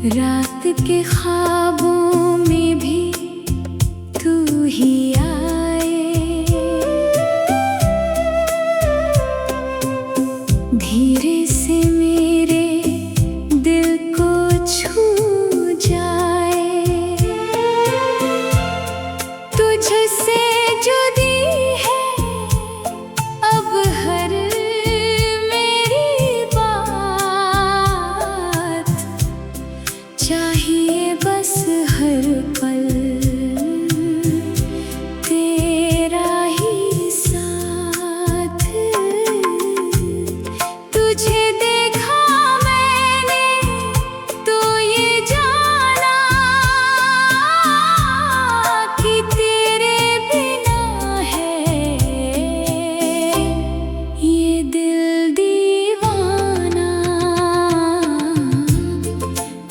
रात के ख्वाबों में भी तू ही आए, धीरे से मेरे दिल को छू जाए। तुझसे जुदी है अब हर मेरी बात, चाहिए बस हर पल तेरा ही साथ। तुझे देखा मैंने तो ये जाना कि तेरे बिना है ये दिल दीवाना।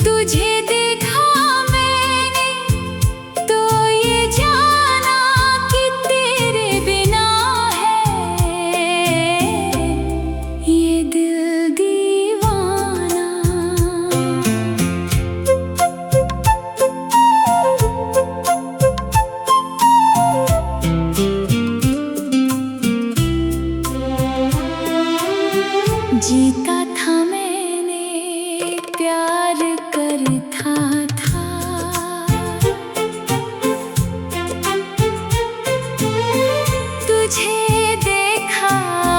तुझे देखा मैंने तो ये जाना कि तेरे बिना है ये दिल दीवाना। जीता था मैंने प्यार करता था, तुझे देखा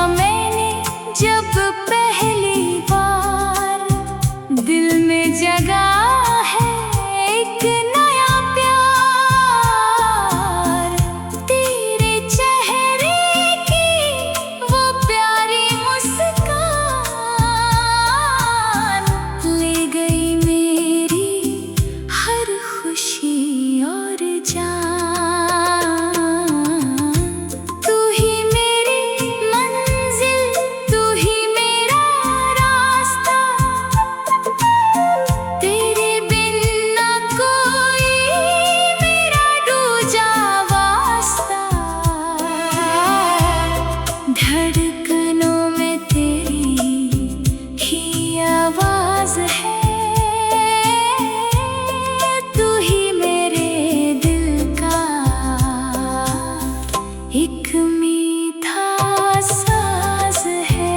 मैंने जब पहली बार, दिल में जगा है एक नया प्यार। तेरे चेहरे की वो प्यारी मुस्कान ले गई मेरी हर खुशी और जान। तू ही मेरी मंजिल, तू ही मेरा रास्ता, तेरे बिन ना कोई मेरा दूजा वास्ता। धड़कनों में तेरी ही आवाज है, तू ही मेरे दिल का एक मीठा साज है।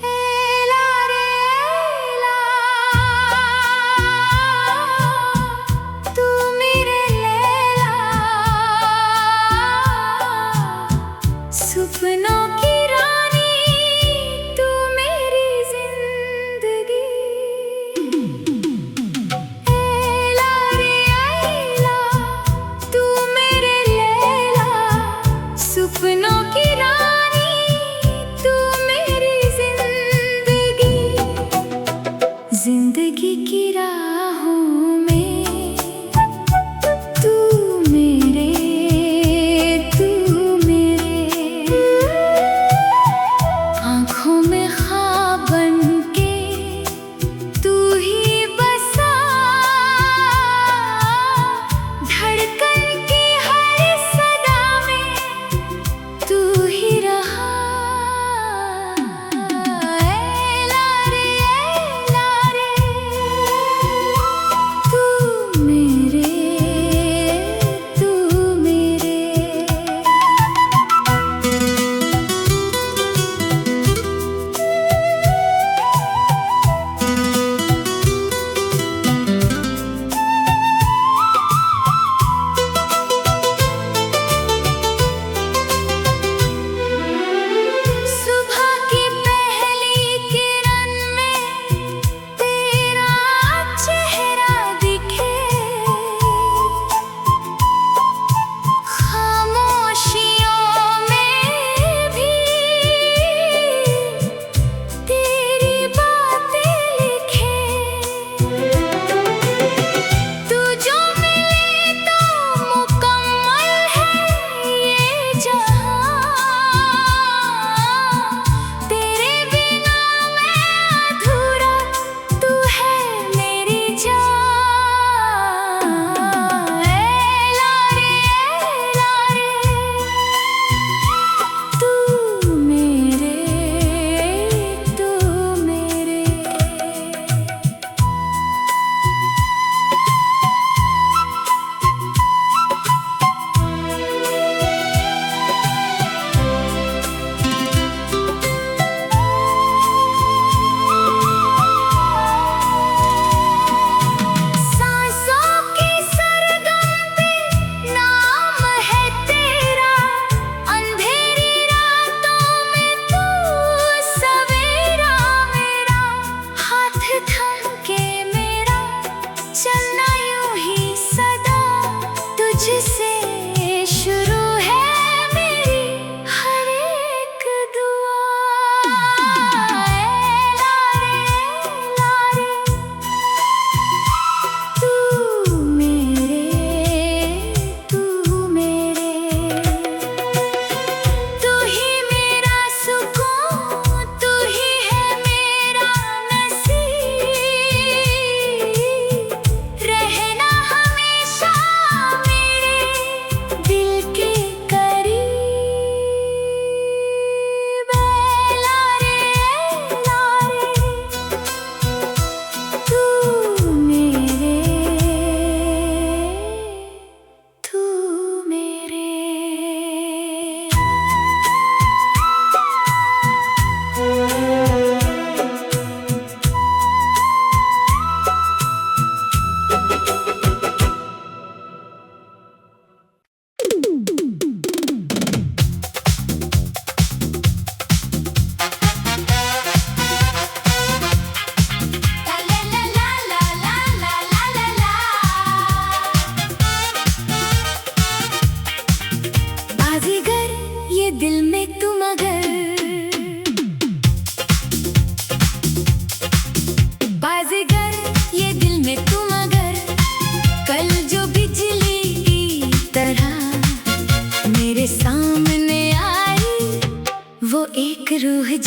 एला रे एला, तू मेरे लैला, सपनों की रानी तू मेरी जिंदगी। एला रे एला, तू मेरे लैला, सपनों की रानी तू मेरी जिंदगी। जिंदगी की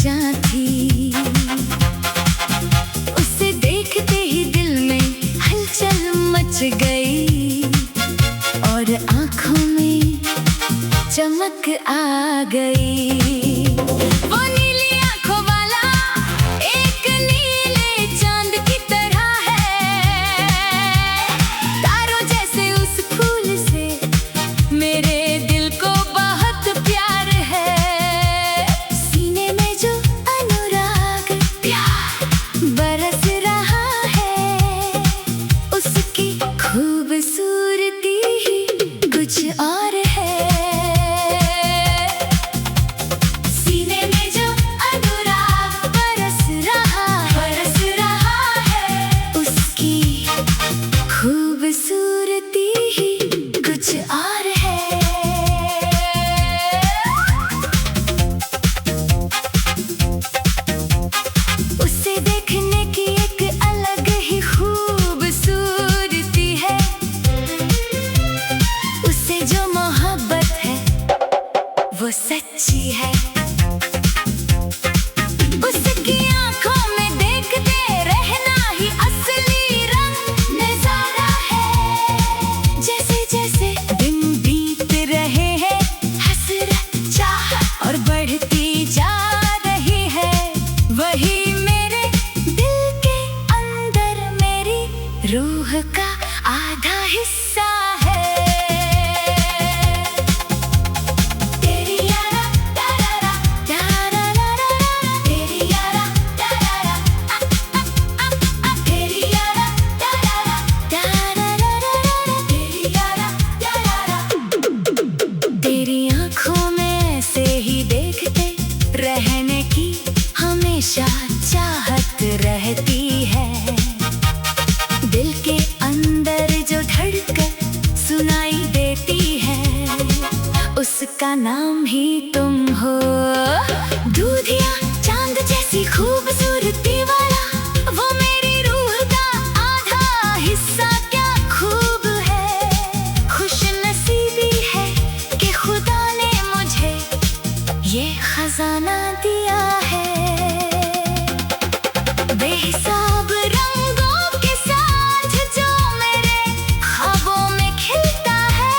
जहाँ थी, उसे देखते ही दिल में हलचल मच गई और आँखों में चमक आ गई। वो नीली आँखों वाला एक नीले चांद की तरह है, तारों जैसे उस फूल से मेरे दिल को बहुत प्यार है। सीने में जो अनुराग प्यार बरस रहा है, उसकी खूबसूरती ही कुछ और है। सीने में जो अनुराग बरस रहा है, उसकी खूबसूरती ही कुछ और है। उसे देखने की एक अलग ही खूबसूरती है, उसे जो मोहब्बत है वो सच्ची है। उसकी आँखों में देखते रहना ही असली रंग नजारा है। जैसे जैसे दिन बीत रहे हैं, हसरत चाह और बढ़ती जा रही है, वही मेरे दिल के अंदर मेरी रूह का आधा हिस्सा है। तेरी यारा तारारा तारारा, तेरी यारा तारारा, तेरी यारा तारारा तारारा, तेरी यारा तारारा। तेरी आँखों में ऐसे ही देखते रहने की हमेशा चाहत रहती है। दिल के अंदर जो धड़कन सुनाई देती है, उसका नाम ही तुम हो। दूधिया चांद जैसी खूबसूरती वाला, वो मेरी रूह का आधा हिस्सा क्या खूब है। खुशनसीबी है कि खुदा ने मुझे ये खजाना दिया है। बेहिसाब रंगों के साथ जो मेरे ख्वाबों में खिलता है,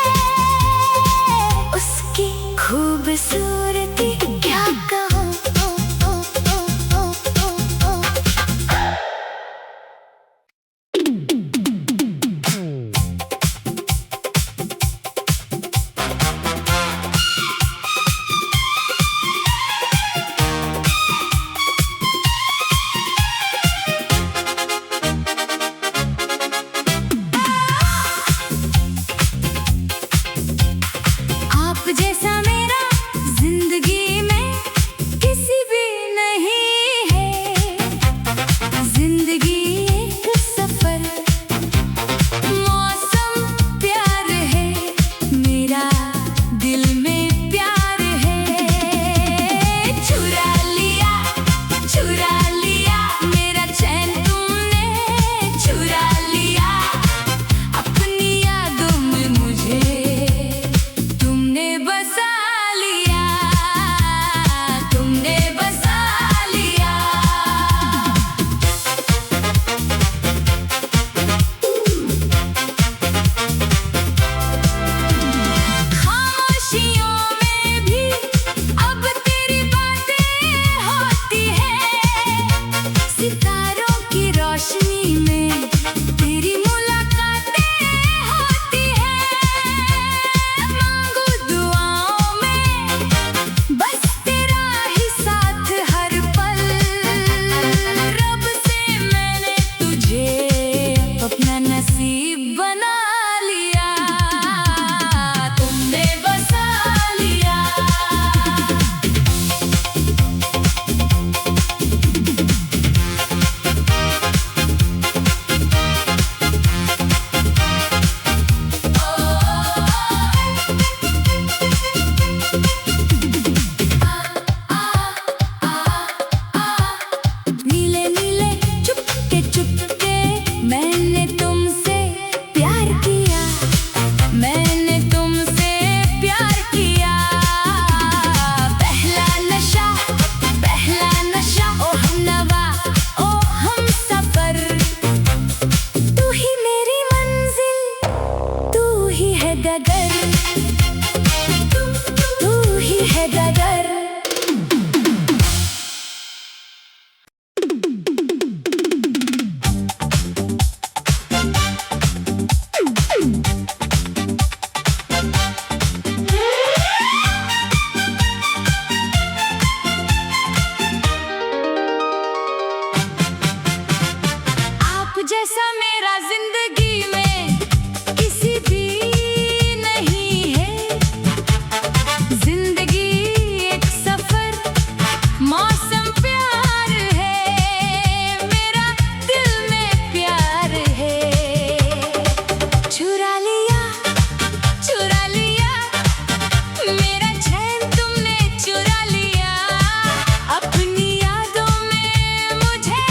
उसकी खूबसूरती क्या कहूँ। आप जैसा मेरा जिंदगी में किसी भी नहीं है। जिंदगी एक सफर, मौसम प्यार है, मेरा दिल में प्यार है। चुरा लिया मेरा चैन तुमने, चुरा लिया अपनी यादों में मुझे तुमने बसा लिया, तुमने बसा लिया। खामोशियों में भी अब तेरी बातें होती हैं, सितारों की रोशनी में तेरी मुलाकातें होती हैं। मांगू दुआओं में बस तेरा ही साथ हर पल, रब से मैंने तुझे अपना नसीब बना लिया, तुमने बसा लिया। नीले नीले चुपके मैंने तुमसे प्यार किया, मैंने तुमसे प्यार किया। पहला नशा जैसा मेरा जिंदगी में किसी भी नहीं है। जिंदगी एक सफर, मौसम प्यार है, मेरा दिल में प्यार है। चुरा लिया मेरा चैन तुमने, चुरा लिया अपनी यादों में मुझे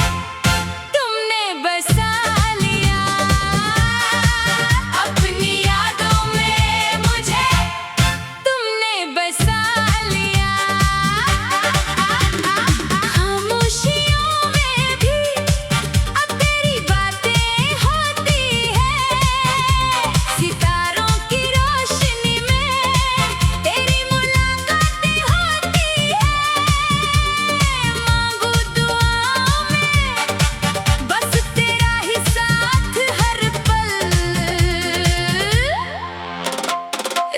तुमने बसा लिया। अपनी यादों में मुझे तुमने बसा लिया। खामोशियों में भी अब तेरी बातें होती है। सितारों की रोशनी में तेरी मुलाकातें होती है। मांगू दुआओं में बस तेरा ही साथ हर पल।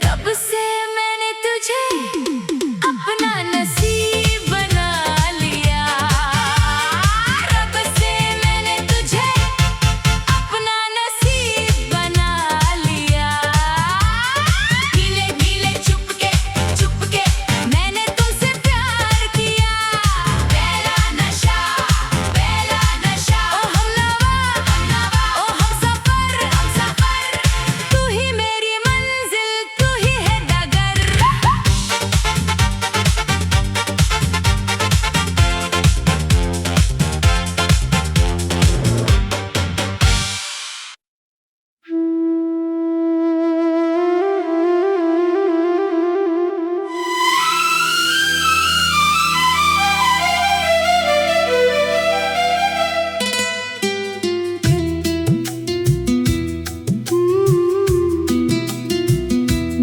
रब से मैंने तुझे अपना नसीब बना लिया। रब से मैंने तुझे अपना नसीब बना लिया। धीरे धीरे चुपके मैंने तुझसे प्यार किया। पहला नशा ओ हमनवा ओ हमसफर तू ही मेरी मंजिल, तू ही है डगर।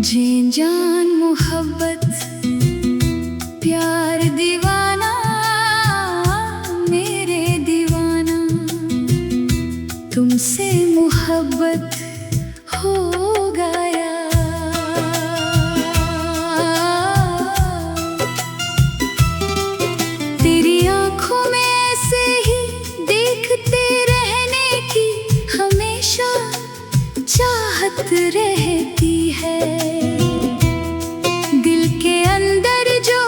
जी जान मोहब्बत प्यार दीवाना, मेरे दीवाना तुमसे मोहब्बत हो गया। तेरी आंखों में ऐसे ही देखते रहने की हमेशा चाहत रहती है। दिल के अंदर जो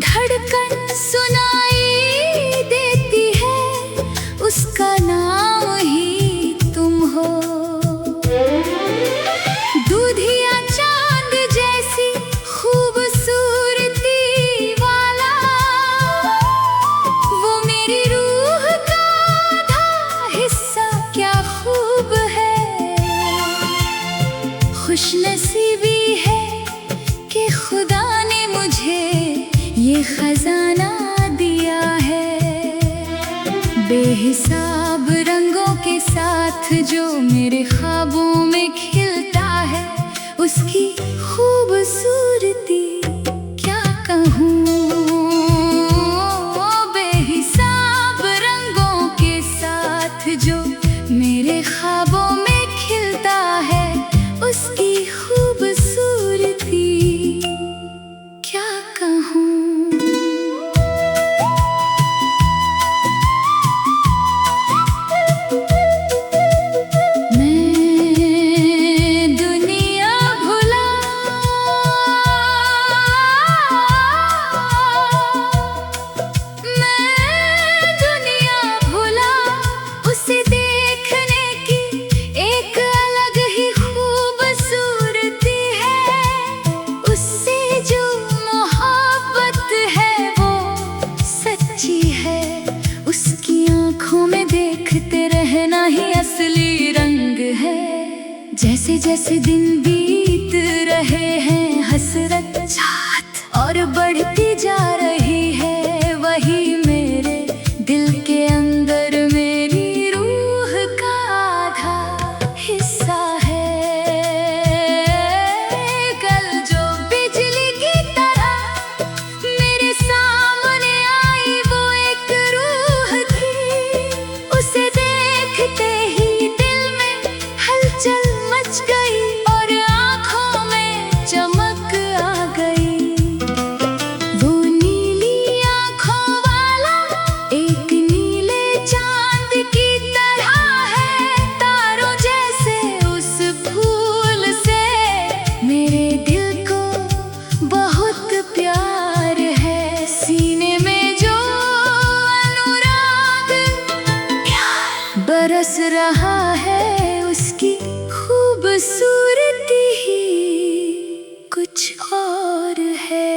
धड़कन सुनाई देती है उसका नाम ही तुम हो। दूधिया चांद जैसी खूबसूरती वाला वो मेरी रूह का आधा हिस्सा क्या खूब है। खुशनसीबी है कि खुदा ने मुझे ये खजाना दिया है। बेहिसाब रंगों के साथ जो मेरे ख्वाबों में खिलता है उसकी खूबसूरती क्या कहूँ। बेहिसाब रंगों के साथ जो मेरे ख्वाबों में खिलता है उसकी खूबसूरती क्या कहूँ। मैं दुनिया भुला उसे देखने की एक अलग ही खूबसूरती है। उससे जो मोहब्बत है वो सच्ची है। उसकी आंखों में देखते रहना ही असली रंग है। जैसे जैसे दिन बीत रहे हैं हसरत चाहत और बढ़ती जा रही है। वही मेरे दिल के अंदर मेरी रूह का आधा हिस्सा है। कल जो बिजली की तरह मेरे सामने आई वो एक रूह थी। उसे देखते ही दिल में हलचल मच गई और आँखों में चमक आ गई। वो नीली बरस रहा है उसकी खूबसूरती ही कुछ और है।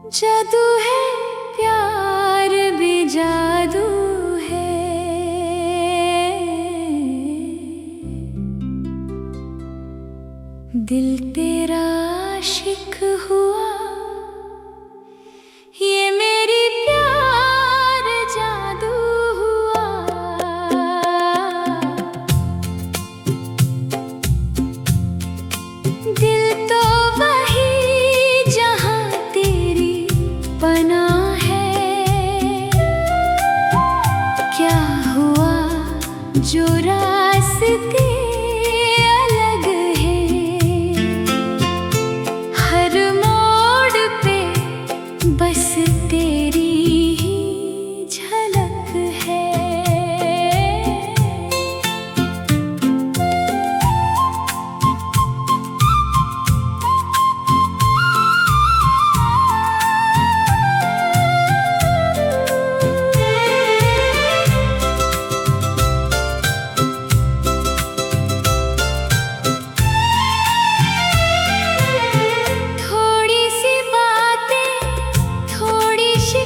जादू है प्यार भी जादू है, दिल तेरा आशिक हुआ, ये मेरी प्यार जादू हुआ। दिल तो वही जहां तेरी बना है, क्या हुआ जो रास्ते अलग हैं, हर मोड़ पे बस तेरी ही झलक है। थोड़ी सी बातें, थोड़ी सी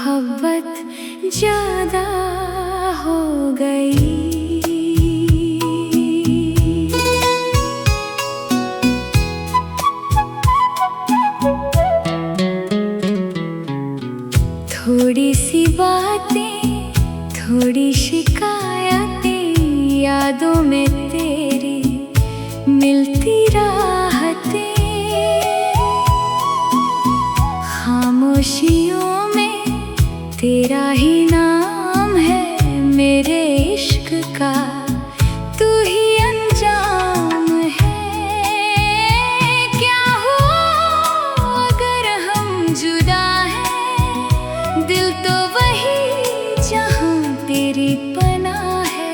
मोहब्बत ज्यादा हो गई। थोड़ी सी बातें, थोड़ी शिकायतें, यादों में तेरी मिलती राहतें, खामोशियों में तेरा ही नाम है मेरे इश्क का, तू ही अंजाम है। क्या हो अगर हम जुदा हैं, दिल तो वही जहां तेरी पनाह है।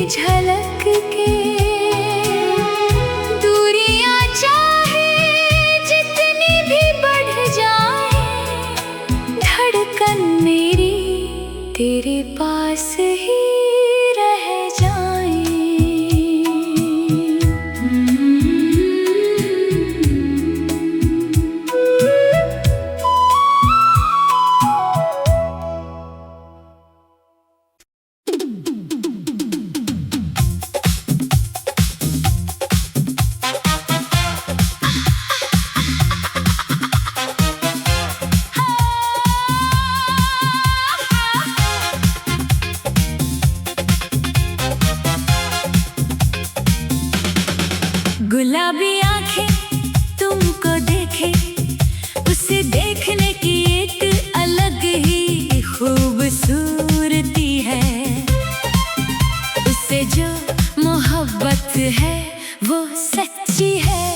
झलक के दूरियां चाहे जितनी भी बढ़ जाए, धड़कन मेरी तेरे पास ही रह जाए। गुलाबी आंखें तुमको देखे, उसे देखने की एक अलग ही खूबसूरती है। उससे जो मोहब्बत है वो सच्ची है,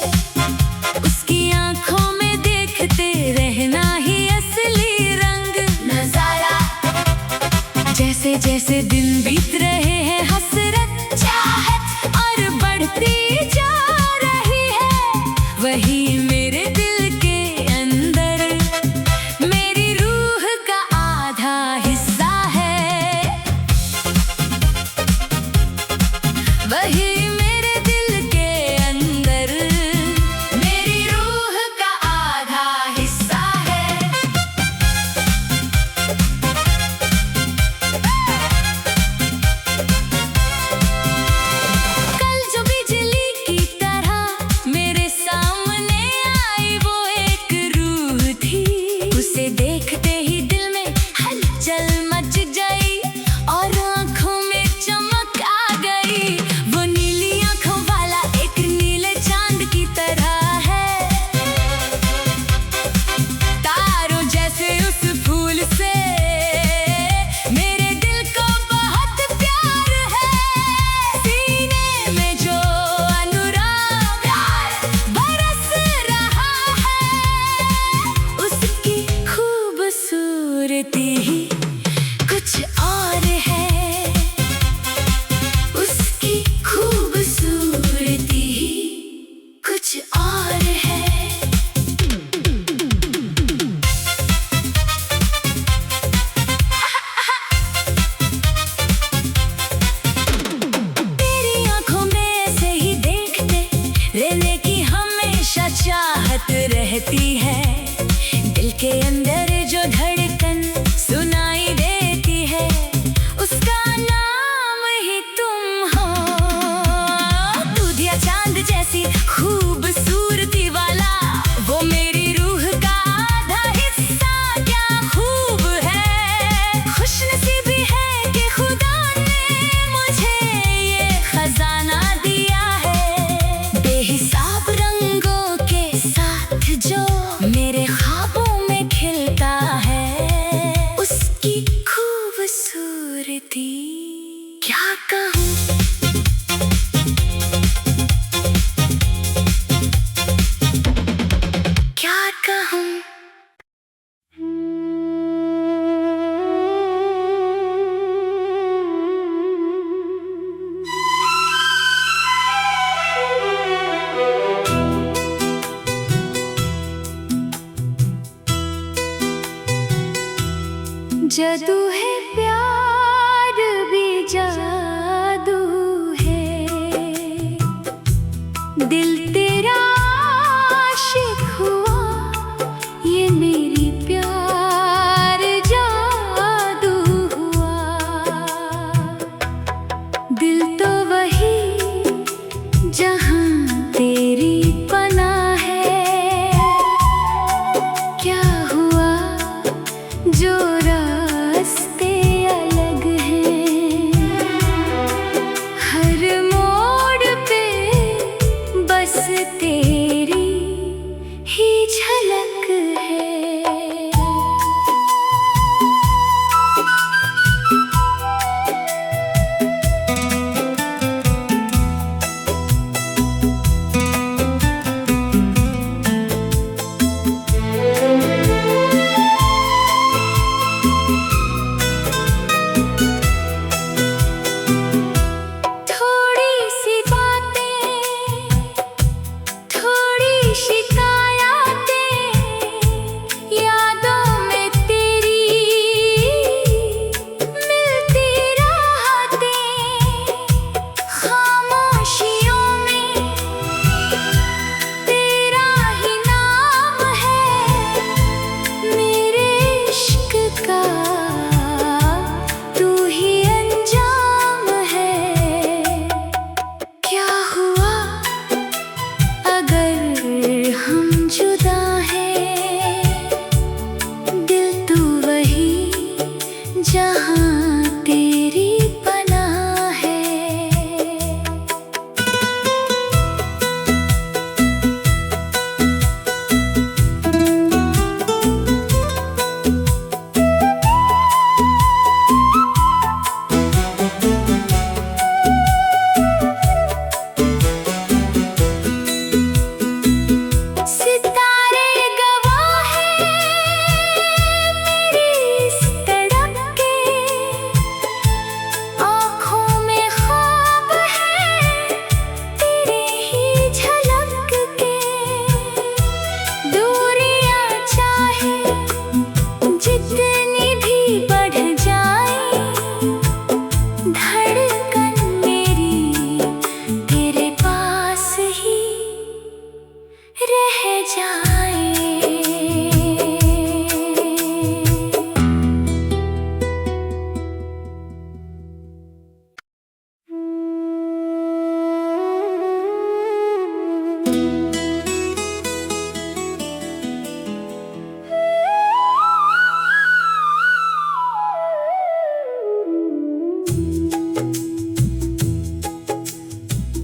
उसकी आंखों में देखते रहना ही असली रंग नजारा। जैसे जैसे दिन बीत रहे हैं, हसरत चाहत और बढ़ती वही मेरे दिल के अंदर मेरी रूह का आधा हिस्सा है। वही मेरे दिल के अंदर मेरी रूह का आधा हिस्सा है। कल जो बिजली की तरह मेरे सामने आई वो एक रूह थी, उसे देखते ही दिल में हलचल मच गई और आंखों में चमक आ गई। वो नीली आंखों वाला एक नीले चांद की तरह है, तारों जैसे उस फूल से मेरे दिल को बहुत प्यार है। सीने में जो अनुराग बरस रहा है, उसकी खूबसूरती ही कुछ और है। उसकी खूबसूरती ही कुछ और है। तेरी आंखों में से ही देखते रहने की हमेशा चाहत रहती है। दिल के अंदर जो धड़कन सुनाई देती है, उसका नाम ही तुम हो। दूधिया चांद जैसी खूबसूरती वाला वो मेरी रूह का आधा हिस्सा, क्या खूब है। खुशनसीबी है कि खुदा ने मुझे ये खजाना दिया है। बेहिसाब रंगों के साथ जो मेरे जादू है प्यार भी जादू है, दिल तेरा आशिक हुआ, ये मेरी प्यार जादू हुआ। दिल तो वही जहां तेरी पनाह है, क्या हुआ जो रास्ते अलग हैं। हर मोड़ पे बस तेरी ही झलक है। जहां तेरी पनाह है।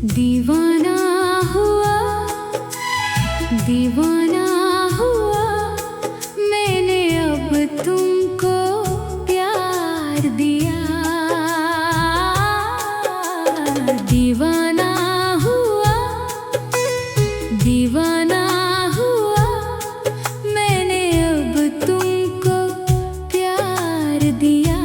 दीवाना हुआ, दीवाना हुआ, मैंने अब तुमको प्यार दिया। दीवाना हुआ, दीवाना हुआ, मैंने अब तुमको प्यार दिया।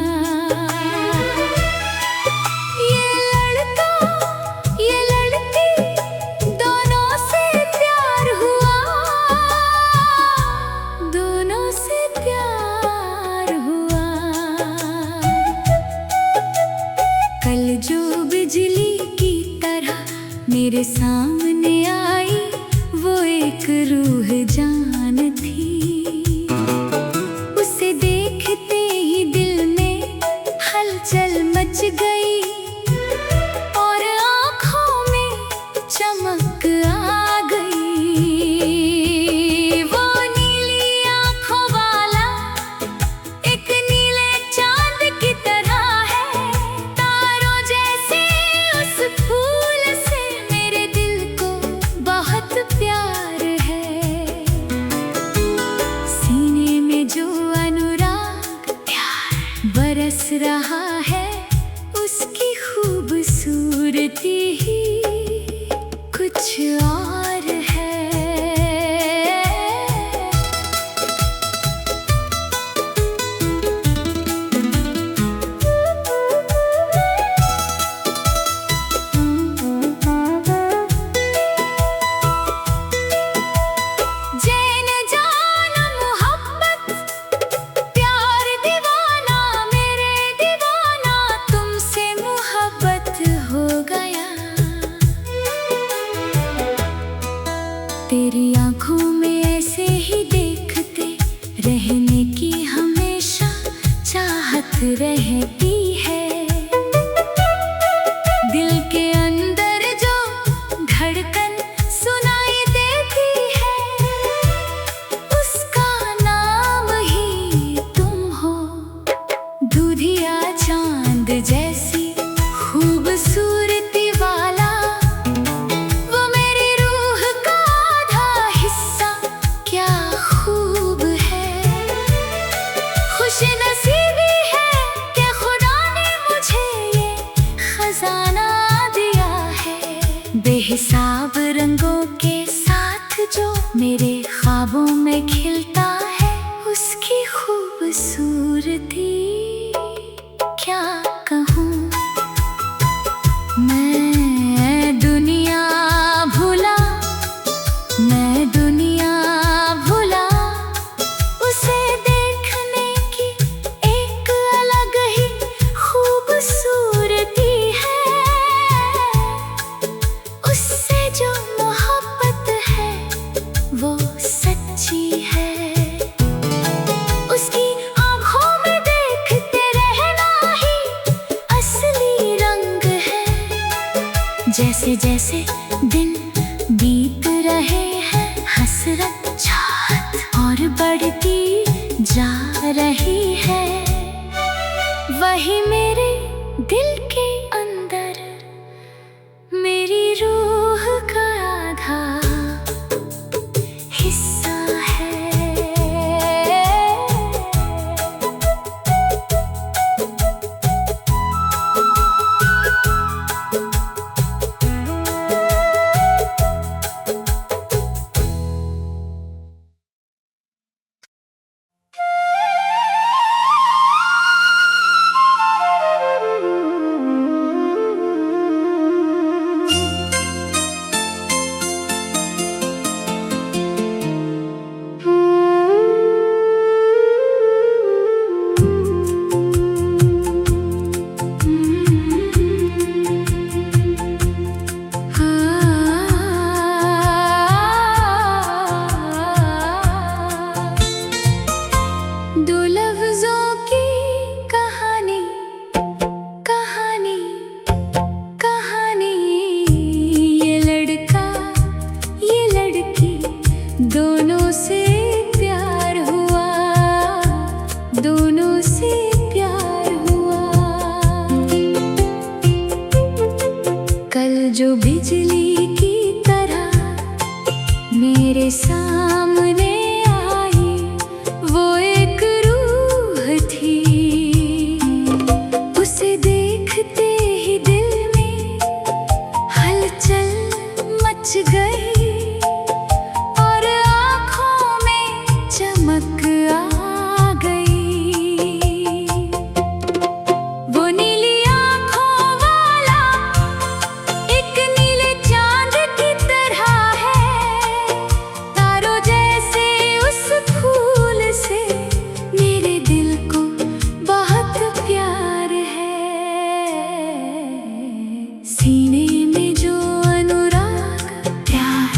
मेरे सामने आई वो एक रूह जान थी, उसे देखते ही दिल में हलचल मच गई और आँखों में चमक आ गई। वो नीली आँखों वाला एक नीले चांद की तरह है, तारों जैसे उस फूल से प्यार है। तेरी आंखों में ऐसे ही देखते रहने की हमेशा चाहत रहती है। दिल के अंदर जो धड़कन सुनाई देती है, उसका नाम ही तुम हो। दूधिया चांद जैसी खूबसूरती वाला वो मेरी रूह का आधा हिस्सा, क्या खूब है। खुशनसीबी है कि खुदा ने मुझे ये खजाना दिया है। बेहिसाब रंगों के साथ जो मेरे ख्वाबों में खिलता है, उसकी खूबसूरती क्या कहूँ। मैं दुनिया भुला उसे देखने की एक अलग ही खूबसूरती है। उससे जो मोहब्बत है वो सच्ची है। उसकी आँखों में देखते रहना ही असली रंग है। जैसे जैसे दिन बीत रहे हैं, हसरत चाहत और बढ़ती जा रही है। वही मेरे दिल के अंदर मेरी रूह का आधा हिस्सा है। दोनों से प्यार हुआ। कल जो बिजली की तरह मेरे सामने आई, वो एक रूह थी। उसे देखते ही दिल में हलचल मच गई और आँखों में चमक आ गई। वो नीली आँखों वाला एक नीले चांद की तरह है। तारों जैसे उस फूल से मेरे दिल को बहुत प्यार है। सीने में जो अनुराग प्यार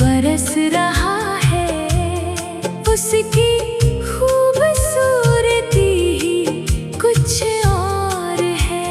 बरस रहा है, उसकी खूबसूरती ही कुछ और है।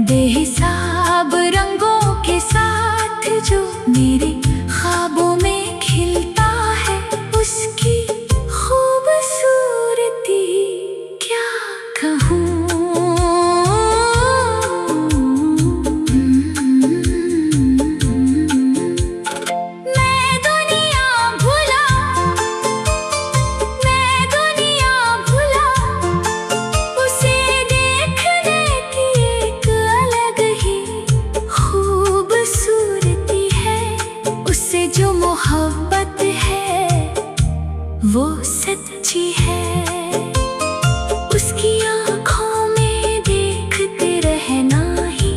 बेहिसाब रंगों के साथ जो मेरे ख्वाबों में खिलता है, उसकी खूबसूरती क्या कहूँ। मोहब्बत है वो सच्ची है, उसकी आँखों में देखते रहना ही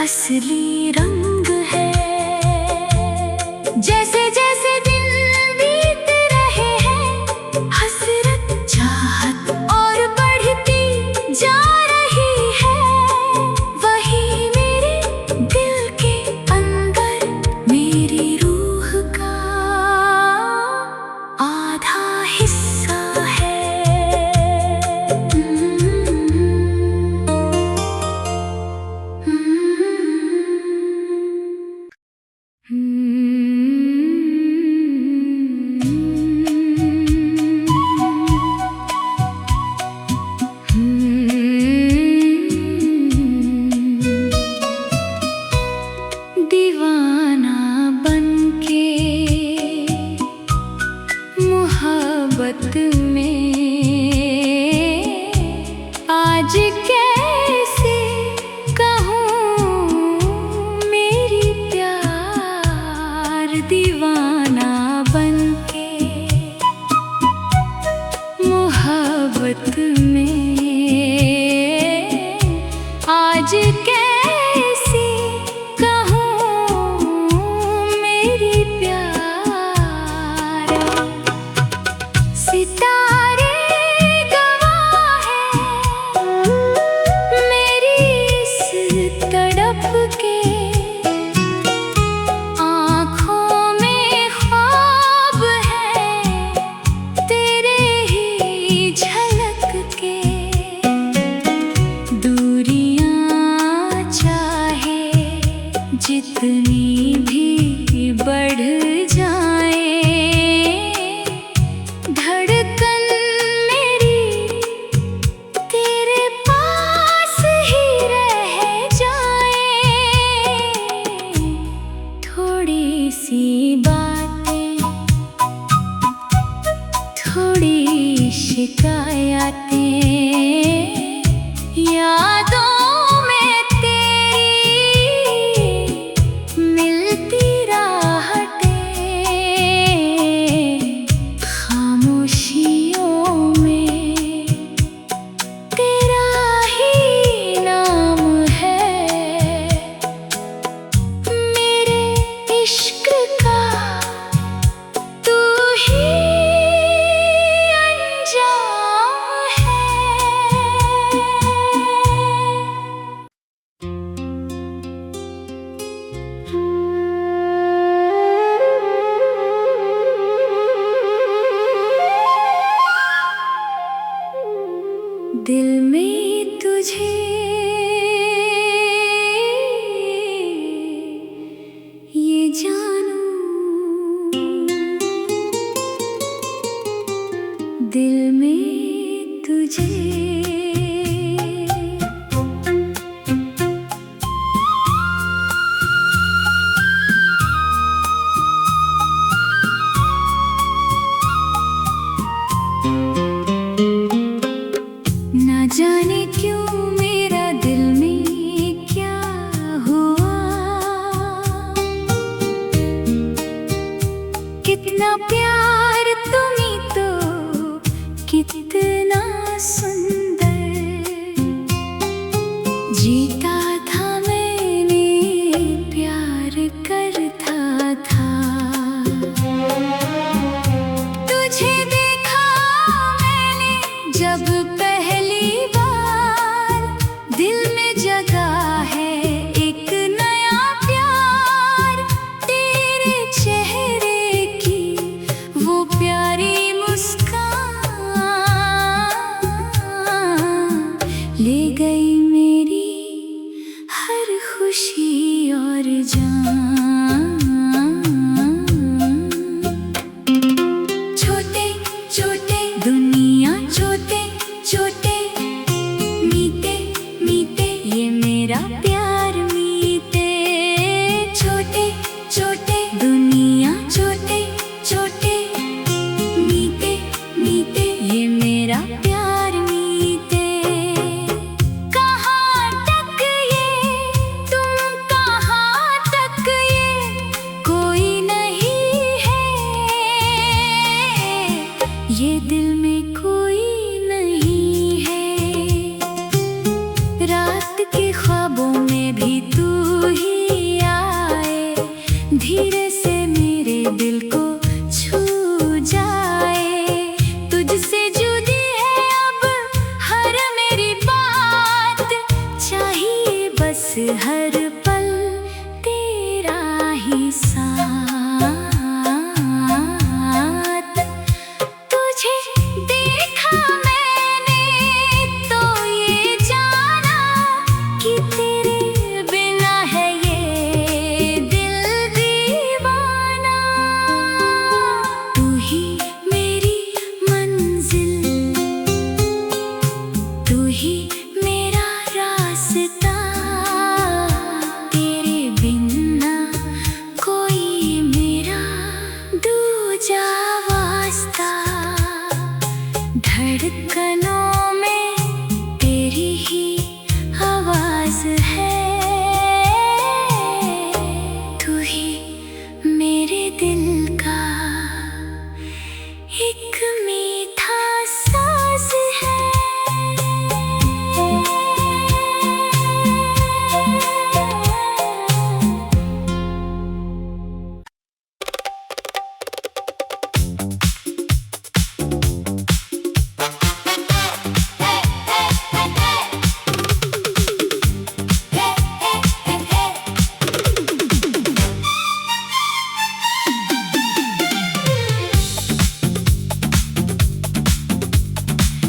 असली रंग है। जैसे जैसे दिन बीत रहे हैं, हसरत चाहत और बढ़ती जा रही है। वही मेरे दिल के अंदर मेरी मोहब्बत में आज कैसे कहूँ मेरी प्यार। दीवाना बनके मोहब्बत में आज कैसे कहूँ मेरी प्यार। सितारे गवाह हैं मेरी इस तड़प के, आँखों में ख्वाब है तेरे ही झलक के। दूरियां चाहे जितनी भी बढ़ जाए, धड़कन मेरी तेरे पास ही रह जाए। थोड़ी सी बातें, थोड़ी शिकायतें, यादों में तेरी हर पल तेरा ही साथ। तुझे देखा मैंने तो ये जाना कि तेरे बिना है ये दिल दीवाना। तू ही मेरी मंजिल, तू ही मेरा रास्ता, तेरे बिना कोई मेरा दूजा वास्ता। धड़कनों में तेरी ही आवाज है, तू ही मेरे दिल का एक मीठा साज है।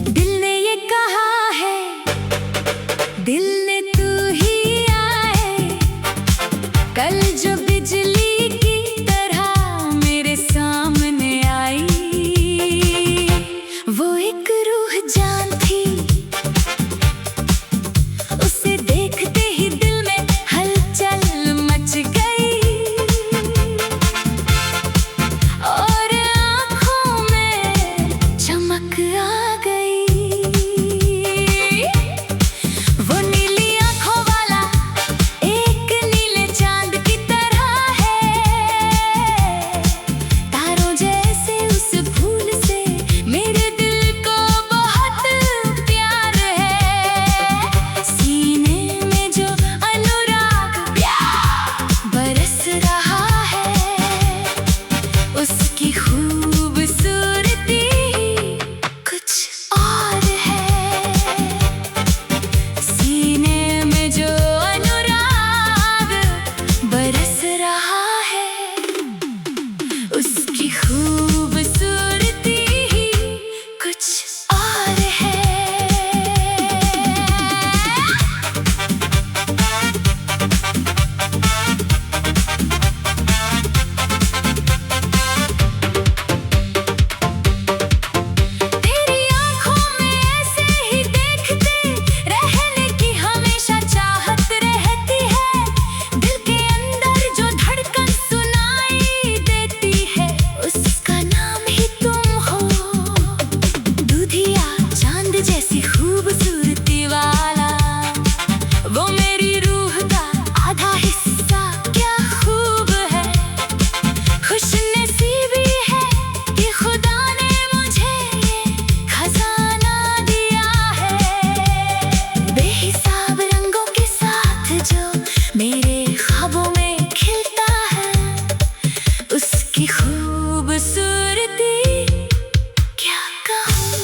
दिल ने ये कहा है, दिल ने तू ही आए। कल जो बिजली की तरह मेरे सामने आई, वो एक रूह जान थी। उसे देखते ही दिल में हलचल मच गई और आँखों में चमक आ गई। वो नीली आँखों वाला एक नीले चांद की तरह है, तारों जैसे उस फूल से मेरे दिल को बहुत प्यार है। सीने में जो अनुराग बरस रहा है, उसकी खूबसूरती कुछ और है। सीने में जो अनुराग बरस रहा है, उसकी खूबसूरती कुछ और है। तेरी आँखों में ऐसे ही देखते रहने की हमेशा चाहत रहती है। दिल के अंदर जो धड़कन सुनाई देती है, उसका नाम ही तुम हो। दूधिया चांद जैसी खूबसूरती वाला, वो मेरी रूह का आधा हिस्सा क्या खूब है। खुशनसीबी है कि खुदा ने मुझे ये खजाना दिया है। बेहिसाब रंगों के साथ जो मेरे ख्वाबों में खिलता है, उसकी खूबसूरती क्या कहूँ।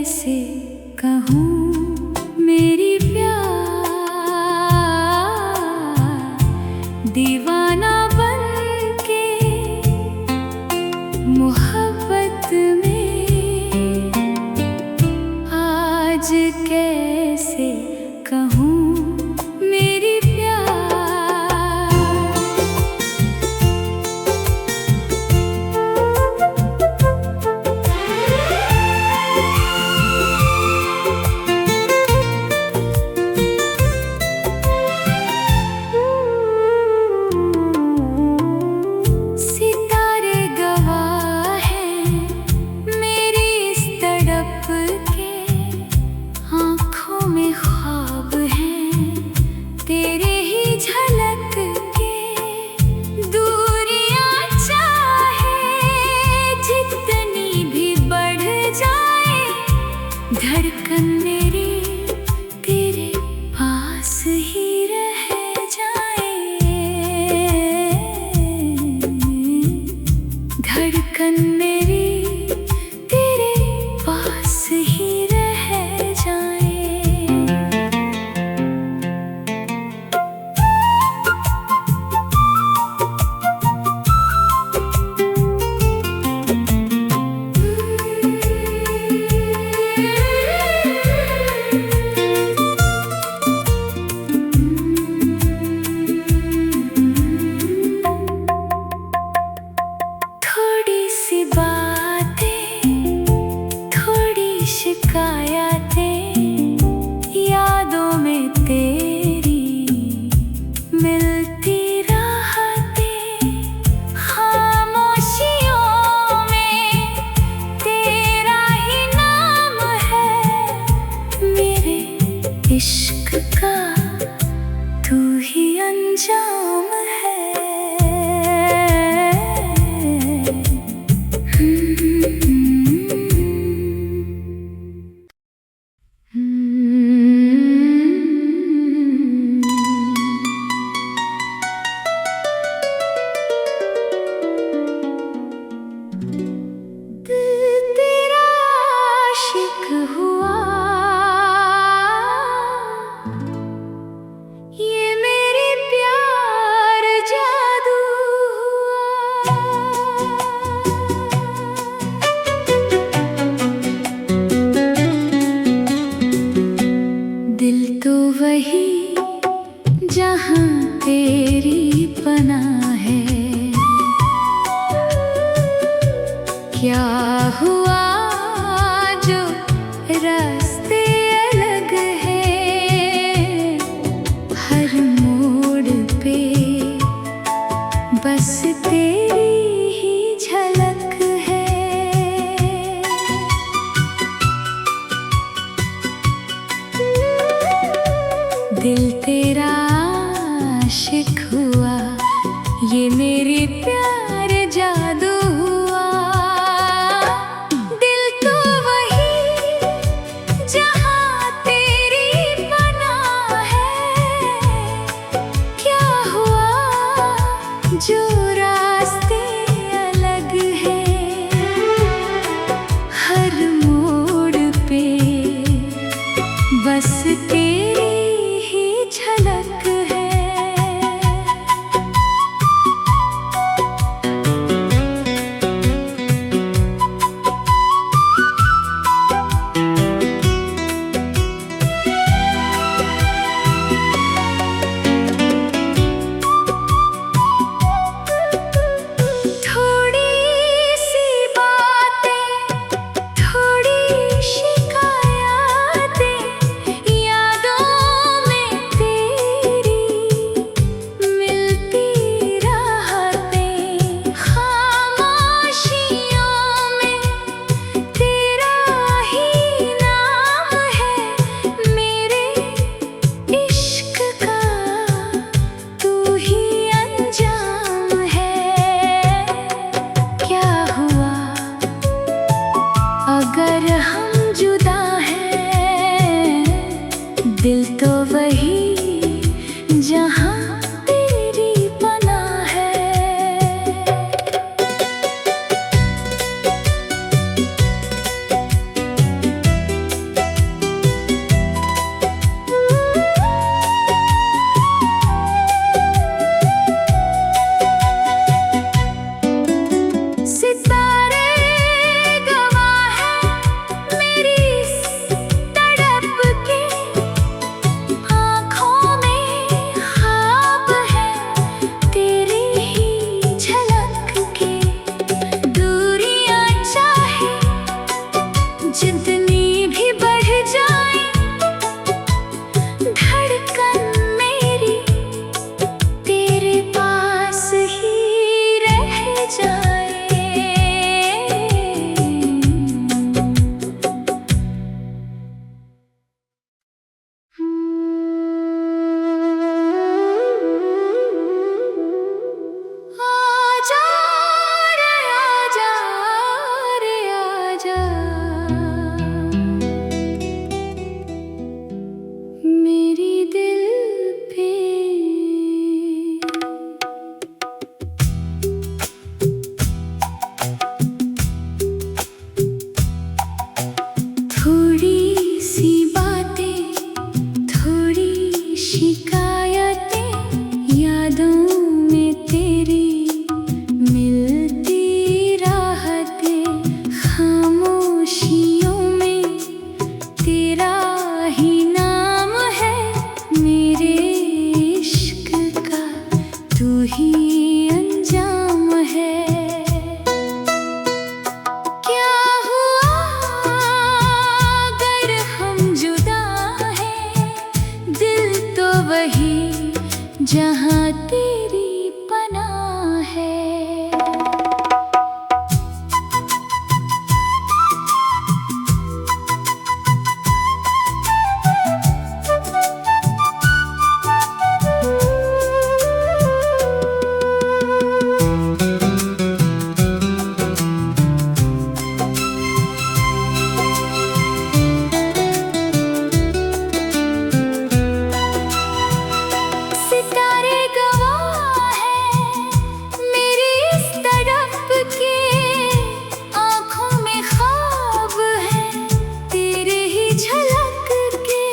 कैसे कहूँ मेरी प्यार दीवाना बनके मोहब्बत में आज कैसे कहूँ मेरी तेरे ही झलक के दूरियां चाहे जितनी भी बढ़ जाए धड़कन मेरी तेरे पास ही रह जाए धड़कन मेरी तेरे पास ही रह जाए शिकायतें यादों में तेरी मिलती राहतें खामोशियों में तेरा ही नाम है मेरे इश्क का तू ही अंजाम है दिल तो वही जहाँ तेरी पनाह है क्या हुआ जो रास्ते अलग है हर मोड़ पे बस तेरी ही झलक है दिल तेरा आशिक हुआ ये मेरी प्यार जादू हुआ दिल तो वही जहाँ तेरी पनाह है क्या हुआ जो रास्ते अलग है हर मोड़ पे बस तेरी झलक है जहाँ तेरी पनाह है। सितारे गवाह हैं मेरी इस तड़प के, आँखों में ख्वाब है तेरे ही झलक के।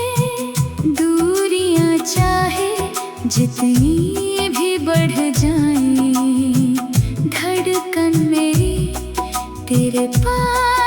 दूरियां चाहे जितनी भी बढ़ जाएं, धड़कन मेरी तेरे पास